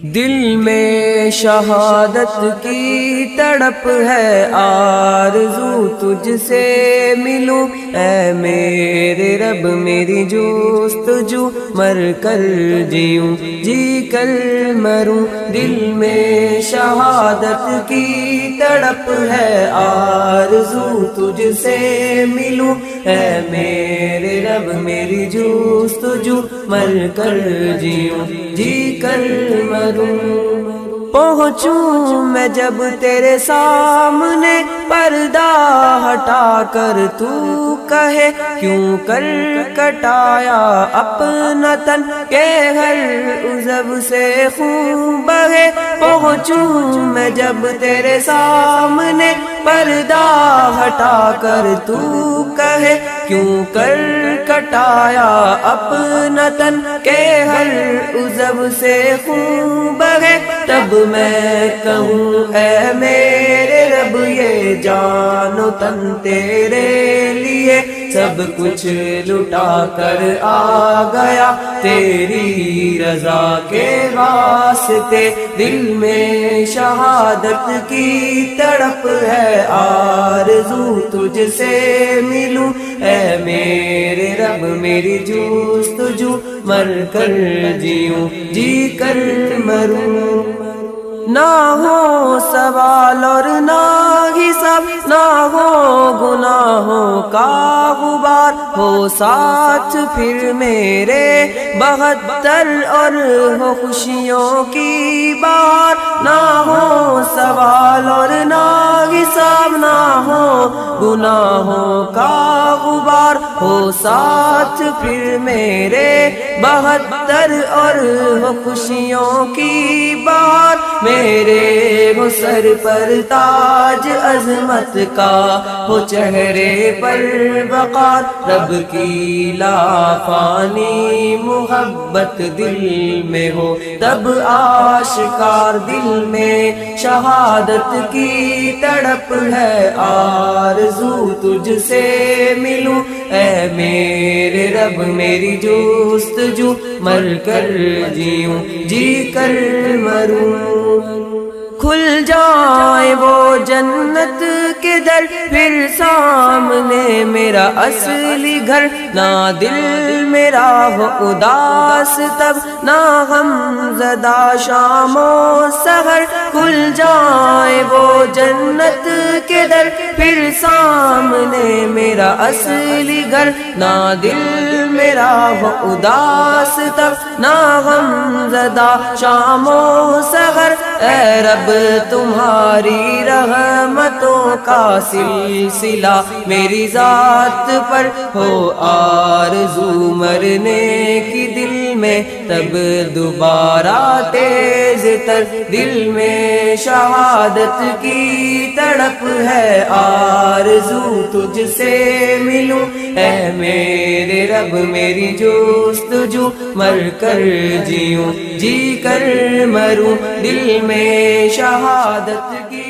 دل میں شہادت کی تڑپ ہے، آرزو تجھ سے ملوں اے میرے رب، میری جستجو مر کر جیوں جی کر مروں۔ دل میں شہادت کی تڑپ ہے، آرزو تجھ سے ملوں اے میرے رب، میری جستجو مر کر جیوں جی کر مروں۔ پہنچوں میں جب تیرے سامنے، پردہ ہٹا کر تو کہے کیوں کر کٹایا اپنا تن، کہ ہر عضو سے خون بہے۔ پہنچوں میں جب تیرے سامنے، پردہ ہٹا کر تو کہے کیوں کر کٹایا اپنا تن، کہ ہر عضو سے خون بہے۔ تب میں کہوں اے میرے رب، یہ جان و تن تیرے لیے سب کچھ لٹا کر آ گیا تیری رضا کے واسطے۔ دل میں شہادت کی تڑپ ہے، آرزو تجھ سے ملوں اے میرے رب، میری جستجو مر کر جیوں جی کر مروں۔ نہ ہو سوال اور نہ حساب، نہ ہو گناہوں کا غبار، ہو ساتھ پھر میرے 72 اور ہو خوشیوں کی بہار۔ نہ ہو سوال اور نہ حساب، نہ ہو گناہوں کا غبار، ہو ساتھ پھر میرے 72 اور ہو خوشیوں کی بہار۔ میرے ہو سر پر تاج عظمت کا، ہو چہرے پر وقار، رب کی لافانی محبت دل میں ہو تب آشکار۔ دل میں شہادت کی تڑپ ہے، آرزو تجھ سے ملوں اے میرے رب، میری جستجو مر کر جیوں جی کر مروں۔ کھل جائے وہ جنت کے در، پھر سامنے میرا اصلی گھر، نہ دل میرا ہو اداس تب، نہ غم زدہ شام و سحر۔ کھل جائے وہ جنت کے در، پھر سامنے میرا اصلی گھر، نہ دل میرا ہو اداس تب، نہ غم زدہ شام و سحر۔ اے رب تمہاری رحمتوں کا سلسلہ میری ذات پر ہو، آرزو مرنے کی دل میں تب دوبارہ تیز تر۔ دل میں شہادت کی تڑپ ہے، آرزو تجھ سے ملوں اے میرے رب، میری جستجو مر کر جیوں جی کر مروں۔ دل میں شہادت کی